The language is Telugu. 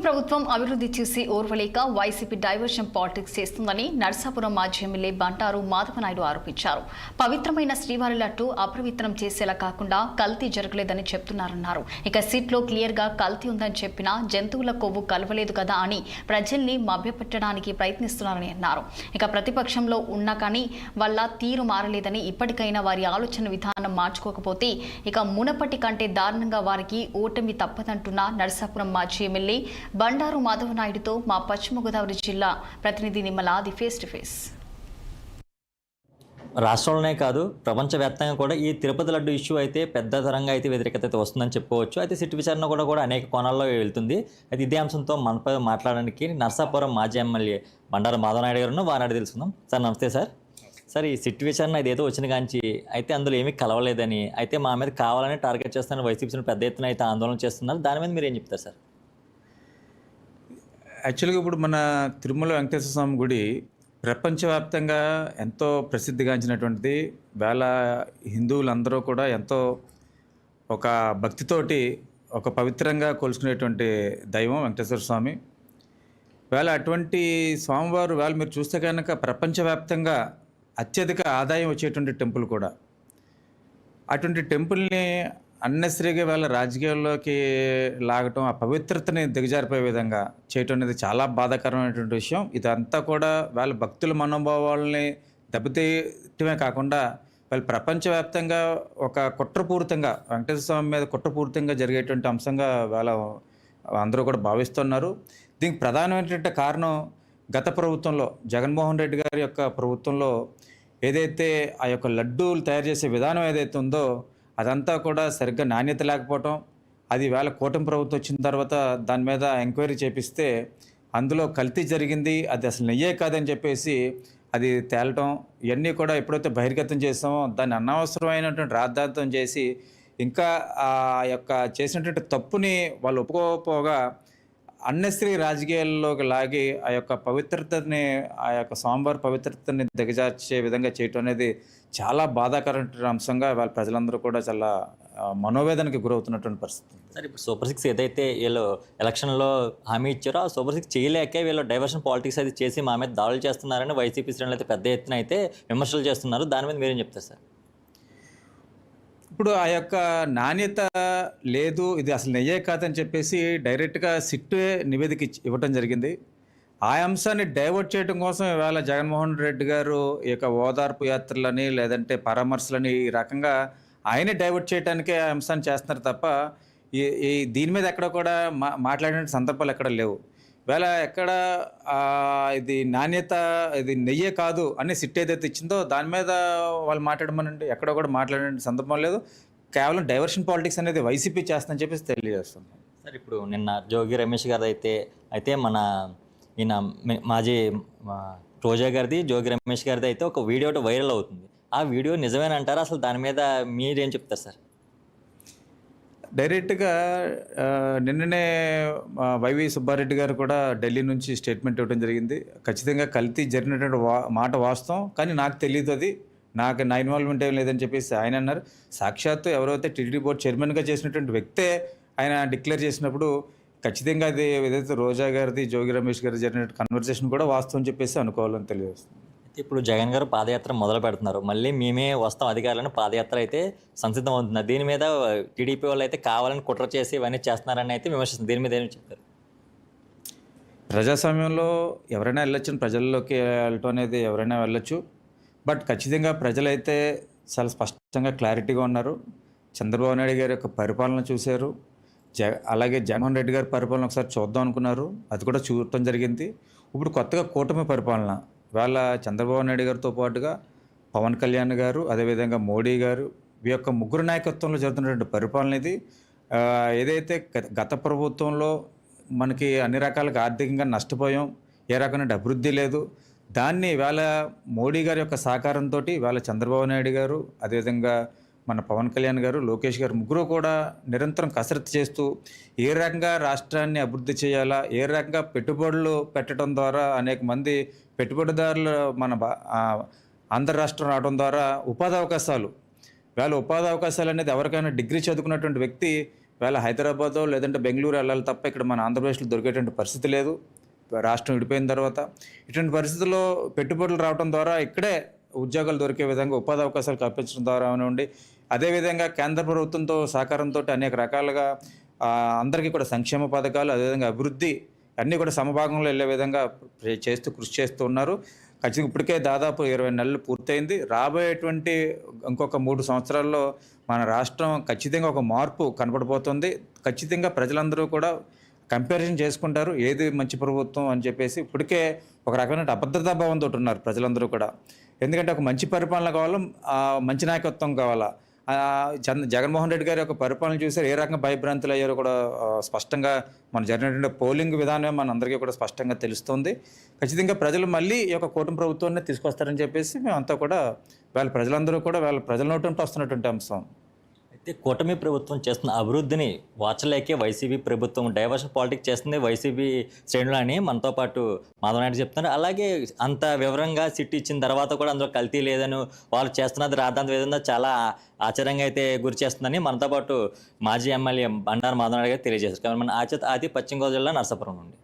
ప్రభుత్వం అభివృద్ధి చూసి ఓర్వలేక వైసీపీ డైవర్షన్ పాలిటిక్స్ చేస్తుందని నర్సాపురం మాజీ ఎమ్మెల్యే బంటారు మాధవనాయుడు ఆరోపించారు. పవిత్రమైన శ్రీవారి లడ్డు అపవిత్రం చేసేలా కాకుండా కల్తీ జరగలేదని చెప్తున్నారన్నారు. ఇక సీట్లో క్లియర్ గా కల్తీ ఉందని చెప్పినా జంతువుల కొవ్వు కలవలేదు కదా అని ప్రజల్ని మభ్యపెట్టడానికి ప్రయత్నిస్తున్నారని అన్నారు. ఇక ప్రతిపక్షంలో ఉన్నా కానీ వల్ల తీరు మారలేదని, ఇప్పటికైనా వారి ఆలోచన విధానం మార్చుకోకపోతే ఇక మునపటి కంటే దారుణంగా వారికి ఓటమి తప్పదంటున్న నర్సాపురం మాజీ ఎమ్మెల్యే బండారు మాధవనాయుడుతో మా పశ్చిమ గోదావరి జిల్లా ప్రతినిధి నిమ్మలాది ఫేస్ టు ఫేస్. రాష్ట్రంలోనే కాదు ప్రపంచవ్యాప్తంగా కూడా ఈ తిరుపతి లడ్డు ఇష్యూ అయితే పెద్ద తరంగా అయితే వ్యతిరేకత అయితే వస్తుందని చెప్పుకోవచ్చు. అయితే సిట్ విచారణ కూడా అనేక కోణాల్లో వెళ్తుంది. అయితే ఇదే అంశంతో మనపై మాట్లాడడానికి నర్సాపురం మాజీ ఎమ్మెల్యే బండారు మాధవనాయుడు గారు వారిని తెలుసుకుందాం. సార్ నమస్తే సార్. సార్ ఈ సిట్ విచారణ ఇదేదో వచ్చిన కాంచి అయితే అందులో ఏమీ కలవలేదని, అయితే మా మీద కావాలని టార్గెట్ చేస్తున్న వైసీపీ పెద్ద ఎత్తున అయితే ఆందోళన చేస్తున్నారు. దాని మీద మీరు ఏం చెప్తారు సార్? యాక్చువల్గా ఇప్పుడు మన తిరుమల వెంకటేశ్వర స్వామి గుడి ప్రపంచవ్యాప్తంగా ఎంతో ప్రసిద్ధిగాంచినటువంటిది. వేళ హిందువులందరూ కూడా ఎంతో ఒక భక్తితోటి ఒక పవిత్రంగా కొలుసుకునేటువంటి దైవం వెంకటేశ్వర స్వామి. వేళ అటువంటి స్వామివారు వేళ మీరు చూస్తే కనుక ప్రపంచవ్యాప్తంగా అత్యధిక ఆదాయం వచ్చేటువంటి టెంపుల్ కూడా. అటువంటి టెంపుల్ని అన్నెసరీగా వాళ్ళ రాజకీయాల్లోకి లాగటం, ఆ పవిత్రతని దిగజారిపోయే విధంగా చేయటం అనేది చాలా బాధాకరమైనటువంటి విషయం. ఇదంతా కూడా వాళ్ళ భక్తుల మనోభావాలని దెబ్బతీయటమే కాకుండా వాళ్ళు ప్రపంచవ్యాప్తంగా ఒక కుట్రపూరితంగా వెంకటేశ్వర స్వామి మీద కుట్రపూరితంగా జరిగేటువంటి అంశంగా వాళ్ళ అందరూ కూడా భావిస్తున్నారు. దీనికి ప్రధానమైనటువంటి కారణం గత ప్రభుత్వంలో జగన్మోహన్ రెడ్డి గారి యొక్క ప్రభుత్వంలో ఏదైతే ఆ యొక్క లడ్డూలు తయారు చేసే విధానం ఏదైతే ఉందో అదంతా కూడా సరిగ్గా నాణ్యత లేకపోవటం, అది వేళ కూటమి ప్రభుత్వం వచ్చిన తర్వాత దాని మీద ఎంక్వైరీ చేపిస్తే అందులో కల్తీ జరిగింది, అది అసలు నెయ్యే కాదని చెప్పేసి అది తేలటం, ఇవన్నీ కూడా ఎప్పుడైతే బహిర్గతం చేసామో దాన్ని అనవసరమైనటువంటి రాద్ధాంతం చేసి ఇంకా ఆ యొక్క చేసినటువంటి తప్పుని వాళ్ళు ఒప్పుకోకపోగా అన్నెసరీ రాజకీయాల్లోకి లాగి ఆ యొక్క పవిత్రతని, ఆ యొక్క స్వామివారి పవిత్రతని దిగజార్చే విధంగా చేయటం అనేది చాలా బాధాకరమైన అంశంగా వాళ్ళ ప్రజలందరూ కూడా చాలా మనోవేదనకి గురవుతున్నటువంటి పరిస్థితి. సార్ ఇప్పుడు సూపర్ 6 ఏదైతే వీళ్ళు ఎలక్షన్లో హామీ ఇచ్చారో ఆ సూపర్ 6 చేయలేకే వీళ్ళు డైవర్షన్ పాలిటిక్స్ అయితే చేసి మా మీద దాడులు చేస్తున్నారని వైసీపీ శ్రేణులు అయితే పెద్ద ఎత్తున అయితే విమర్శలు చేస్తున్నారు. దాని మీద మీరేం చెప్తారు సార్? ఇప్పుడు ఆ యొక్క నాణ్యత లేదు, ఇది అసలు నెయ్యే కాదని చెప్పేసి డైరెక్ట్గా సిట్టే నివేదిక ఇవ్వటం జరిగింది. ఆ అంశాన్ని డైవర్ట్ చేయడం కోసం ఇవాళ జగన్మోహన్ రెడ్డి గారు ఈ యొక్క ఓదార్పు యాత్రలని లేదంటే పరామర్శలని ఈ రకంగా ఆయనే డైవర్ట్ చేయడానికే ఆ అంశాన్ని చేస్తున్నారు తప్ప ఈ దీని మీద ఎక్కడ కూడా మాట్లాడిన సందర్భాలు ఎక్కడ లేవు. వేళ ఎక్కడ ఇది నాణ్యత, ఇది నెయ్యే కాదు అని సిట్ ఏదైతే ఇచ్చిందో దాని మీద వాళ్ళు మాట్లాడమనండి, ఎక్కడ కూడా మాట్లాడే సందర్భం లేదు. కేవలం డైవర్షన్ పాలిటిక్స్ అనేది వైసీపీ చేస్తుందని చెప్పేసి తెలియజేస్తుంది. సార్ ఇప్పుడు నిన్న జోగి రమేష్ గారు అయితే మన ఈయన మాజీ రోజా గారిది, జోగి రమేష్ గారిది అయితే ఒక వీడియో వైరల్ అవుతుంది. ఆ వీడియో నిజమేనంటారా? అసలు దాని మీద మీరేం చెప్తారు సార్? డైరెక్ట్గా నిన్ననే వైవి సుబ్బారెడ్డి గారు కూడా ఢిల్లీ నుంచి స్టేట్మెంట్ ఇవ్వడం జరిగింది. ఖచ్చితంగా కల్తీ జరిగినటువంటి మాట వాస్తవం, కానీ నాకు తెలియదు, అది నాకు నా ఇన్వాల్వ్మెంట్ ఏం లేదని చెప్పేసి ఆయన అన్నారు. సాక్షాత్తు ఎవరైతే టీటీడీ బోర్డు చైర్మన్గా చేసినటువంటి వ్యక్తే ఆయన డిక్లేర్ చేసినప్పుడు ఖచ్చితంగా అది ఏదైతే రోజా గారిది, జోగి రమేష్ గారి జరిగిన కన్వర్సేషన్ కూడా వాస్తవం చెప్పేసి అనుకోవాలని తెలియజేస్తుంది. ఇప్పుడు జగన్ గారు పాదయాత్ర మొదలు పెడుతున్నారు. మళ్ళీ మేమే వస్తాం అధికారులను, పాదయాత్ర అయితే సంసిద్ధం అవుతున్నారు. దీని మీద టీడీపీ వాళ్ళు అయితే కావాలని కుట్ర చేసి ఇవన్నీ చేస్తున్నారని అయితే విమర్శిస్తుంది. దీని మీద ఏమి చెప్తారు? ప్రజాస్వామ్యంలో ఎవరైనా వెళ్ళొచ్చు, ప్రజల్లోకి వెళ్ళటం అనేది ఎవరైనా వెళ్ళొచ్చు. బట్ ఖచ్చితంగా ప్రజలైతే చాలా స్పష్టంగా క్లారిటీగా ఉన్నారు. చంద్రబాబు నాయుడు గారి యొక్క పరిపాలన చూశారు, అలాగే జగన్మోహన్ రెడ్డి గారి పరిపాలన ఒకసారి చూద్దాం అనుకున్నారు, అది కూడా చూడటం జరిగింది. ఇప్పుడు కొత్తగా కూటమి పరిపాలన వాళ్ళ చంద్రబాబు నాయుడు గారితో పాటుగా పవన్ కళ్యాణ్ గారు, అదేవిధంగా మోడీ గారు, ఈ యొక్క ముగ్గురు నాయకత్వంలో జరుగుతున్నటువంటి పరిపాలన ఇది. ఏదైతే గత ప్రభుత్వంలో మనకి అన్ని రకాలుగా ఆర్థికంగా నష్టపోయాం, ఏ రకమైన అభివృద్ధి లేదు, దాన్ని ఇవాళ మోడీ గారి యొక్క సహకారంతో ఇవాళ చంద్రబాబు నాయుడు గారు, అదేవిధంగా మన పవన్ కళ్యాణ్ గారు, లోకేష్ గారు ముగ్గురు కూడా నిరంతరం కసరత్తు చేస్తూ ఏ రకంగా రాష్ట్రాన్ని అభివృద్ధి చేయాలా, ఏ రకంగా పెట్టుబడులు పెట్టడం ద్వారా అనేక మంది పెట్టుబడిదారులు మన ఆంధ్ర రాష్ట్రం రావడం ద్వారా ఉపాధి అవకాశాలు, ఉపాధి అవకాశాలు అనేది ఎవరికైనా డిగ్రీ చదువుకున్నటువంటి వ్యక్తి వేళ హైదరాబాదో లేదంటే బెంగళూరు వెళ్ళాలి తప్ప ఇక్కడ మన ఆంధ్రప్రదేశ్లో దొరికేటువంటి పరిస్థితి లేదు. రాష్ట్రం విడిపోయిన తర్వాత ఇటువంటి పరిస్థితుల్లో పెట్టుబడులు రావడం ద్వారా ఇక్కడే ఉద్యోగాలు దొరికే విధంగా ఉపాధి అవకాశాలు కల్పించడం ద్వారా ఉండి, అదేవిధంగా కేంద్ర ప్రభుత్వంతో సహకారంతో అనేక రకాలుగా అందరికీ కూడా సంక్షేమ పథకాలు, అదేవిధంగా అభివృద్ధి అన్నీ కూడా సమభాగంలో వెళ్ళే విధంగా కృషి చేస్తూ ఉన్నారు. ఖచ్చితంగా ఇప్పటికే దాదాపు 20 నెలలు పూర్తయింది. రాబోయేటువంటి ఇంకొక 3 సంవత్సరాల్లో మన రాష్ట్రం ఖచ్చితంగా ఒక మార్పు కనపడిపోతుంది. ఖచ్చితంగా ప్రజలందరూ కూడా కంపారిజన్ చేసుకుంటారు ఏది మంచి ప్రభుత్వం అని చెప్పేసి. ఇప్పటికే ఒక రకమైన అభద్రతా భావంతో ఉన్నారు ప్రజలందరూ కూడా. ఎందుకంటే ఒక మంచి పరిపాలన కావాలా, మంచి నాయకత్వం కావాలా. జగన్మోహన్ రెడ్డి గారి యొక్క పరిపాలన చూసారు, ఏ రకంగా భయభ్రాంతులు అయ్యారో కూడా స్పష్టంగా మన జరిగినటువంటి పోలింగ్ విధానమే మన అందరికీ కూడా స్పష్టంగా తెలుస్తుంది. ఖచ్చితంగా ప్రజలు మళ్ళీ ఈ యొక్క కూటమి ప్రభుత్వాన్ని తీసుకొస్తారని చెప్పేసి మేమంతా కూడా ప్రజలందరూ కూడా ప్రజల నోటి నుండి వస్తున్నటువంటి అంశం. అయితే కూటమి ప్రభుత్వం చేస్తున్న అభివృద్ధిని వాచలేకే వైసీపీ ప్రభుత్వం డైవర్షన్ పాలిటిక్స్ చేస్తుంది వైసీపీ శ్రేణులు అని మనతో పాటు మాధవ నాయుడు చెప్తున్నారు. అలాగే అంత వివరంగా సిట్ ఇచ్చిన తర్వాత కూడా అందులో కల్తీ లేదని, వాళ్ళు చేస్తున్నది రాద్ధాంత విధంగా చాలా ఆశ్చర్యంగా అయితే గురి చేస్తుందని మనతో పాటు మాజీ ఎమ్మెల్యే బండారు మాధవ నాయుడు గారు తెలియజేశారు. మన ఆది పశ్చిమ గోదావరి జిల్లా నరసాపురం నుండి.